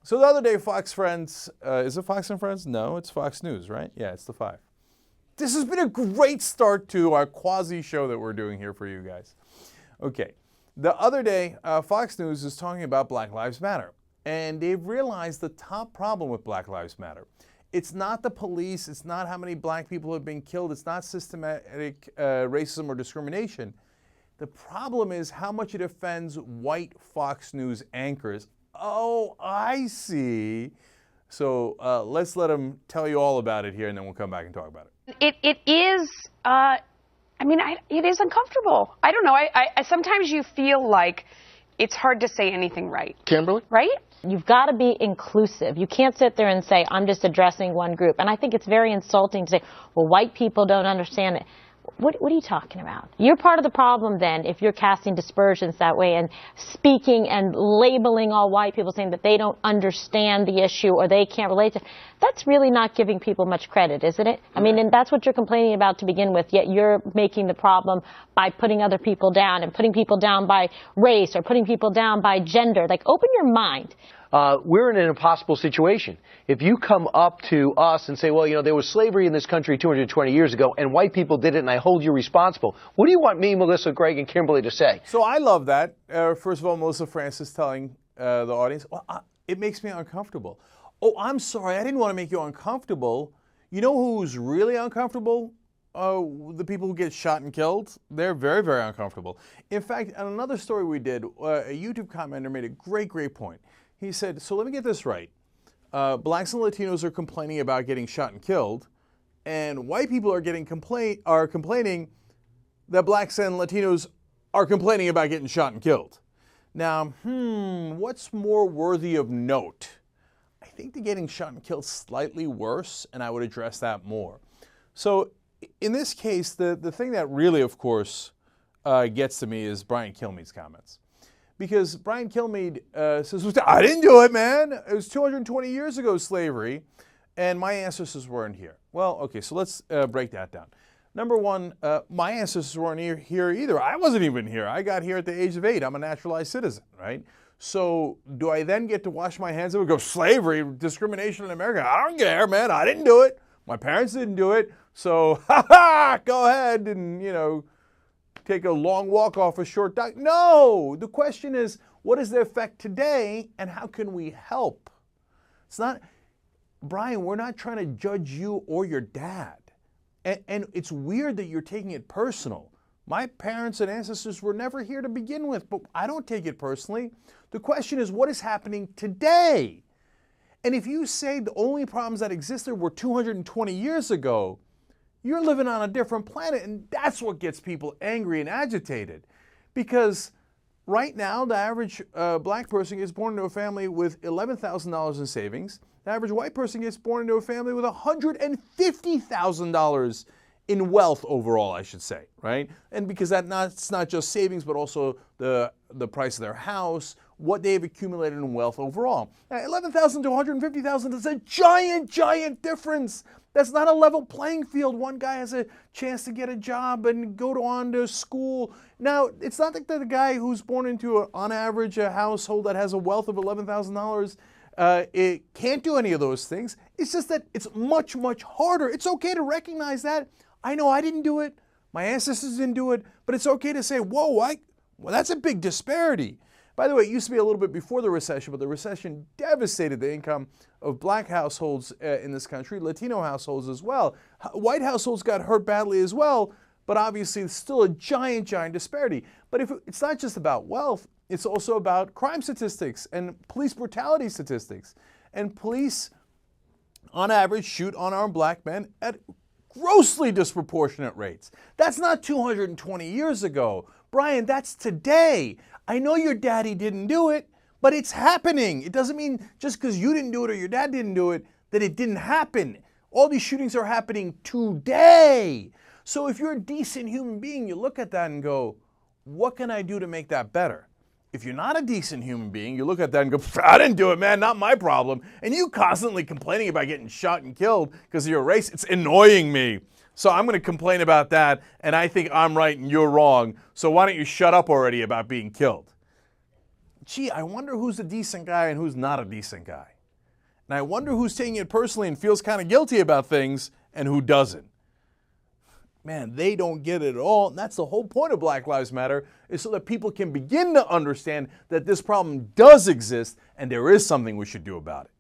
So the other day, Fox Friends, is it Fox and Friends? No, it's Fox News, right? Yeah, it's the 5. This has been a great start to our quasi-show that we're doing here for you guys. Okay, the other day, Fox News is talking about Black Lives Matter. And they've realized the top problem with Black Lives Matter. It's not the police, it's not how many black people have been killed, it's not systematic racism or discrimination. The problem is how much it offends white Fox News anchors. Oh, I see. So let's let them tell you all about it here, and then we'll come back and talk about it. It is, it is uncomfortable. I don't know. I sometimes you feel like it's hard to say anything right. Kimberly? Right? You've got to be inclusive. You can't sit there and say, I'm just addressing one group. And I think it's very insulting to say, well, white people don't understand it. What are you talking about? You're part of the problem then if you're casting dispersions that way and speaking and labeling all white people, saying that they don't understand the issue or they can't relate to it. That's really not giving people much credit, isn't it? I mean, and that's what you're complaining about to begin with, yet you're making the problem by putting other people down and putting people down by race or putting people down by gender. Like, open your mind. We're in an impossible situation. If you come up to us and say, well, you know, there was slavery in this country 220 years ago and white people did it and I hold you responsible, what do you want me, Melissa, Greg, and Kimberly to say? So I love that. First of all, Melissa Francis telling the audience, well, it makes me uncomfortable. Oh, I'm sorry, I didn't want to make you uncomfortable. You know who's really uncomfortable? The people who get shot and killed. They're very, very uncomfortable. In fact, on another story we did, a YouTube commenter made a great point. He said, so let me get this right. Blacks and Latinos are complaining about getting shot and killed, and white people are complaining that blacks and Latinos are complaining about getting shot and killed. Now, what's more worthy of note? I think the getting shot and killed slightly worse, and I would address that more. So in this case, the thing that really, of course, gets to me is Brian Kilmeade's comments. Because Brian Kilmeade says, I didn't do it, man. It was 220 years ago, slavery, and my ancestors weren't here. Well, okay, so let's break that down. Number one, my ancestors weren't here either. I wasn't even here. I got here at the age of 8. I'm a naturalized citizen, right? So do I then get to wash my hands of it and go, slavery, discrimination in America? I don't care, man. I didn't do it. My parents didn't do it. So, go ahead and, you know, take a long walk off a short dock. No, the question is, what is the effect today and how can we help? It's not, Brian, we're not trying to judge you or your dad. And it's weird that you're taking it personal. My parents and ancestors were never here to begin with, but I don't take it personally. The question is, what is happening today? And if you say the only problems that existed were 220 years ago, you're living on a different planet, and that's what gets people angry and agitated. Because right now, the average black person gets born into a family with $11,000 in savings. The average white person gets born into a family with $150,000 in wealth overall, I should say, right? And because that's not just savings, but also the price of their house, what they've accumulated in wealth overall. Now, $11,000 to $150,000 is a giant difference. That's not a level playing field. One guy has a chance to get a job and go on to school. Now, it's not like the guy who's born into, on average, a household that has a wealth of $11,000 it can't do any of those things. It's just that it's much harder. It's okay to recognize that. I know I didn't do it. My ancestors didn't do it. But it's okay to say, whoa, well, that's a big disparity. By the way, it used to be a little bit before the recession, but the recession devastated the income of black households in this country, Latino households as well. White households got hurt badly as well, but obviously it's still a giant disparity. But it's not just about wealth, it's also about crime statistics and police brutality statistics. And police, on average, shoot unarmed black men at grossly disproportionate rates. That's not 220 years ago. Brian, that's today. I know your daddy didn't do it, but it's happening. It doesn't mean just because you didn't do it or your dad didn't do it that it didn't happen. All these shootings are happening today. So if you're a decent human being, you look at that and go, what can I do to make that better? If you're not a decent human being, you look at that and go, I didn't do it, man, not my problem. And you constantly complaining about getting shot and killed because of your race, it's annoying me. So I'm going to complain about that, and I think I'm right and you're wrong. So why don't you shut up already about being killed? Gee, I wonder who's a decent guy and who's not a decent guy. And I wonder who's taking it personally and feels kind of guilty about things and who doesn't. Man, they don't get it at all. And that's the whole point of Black Lives Matter, is so that people can begin to understand that this problem does exist and there is something we should do about it.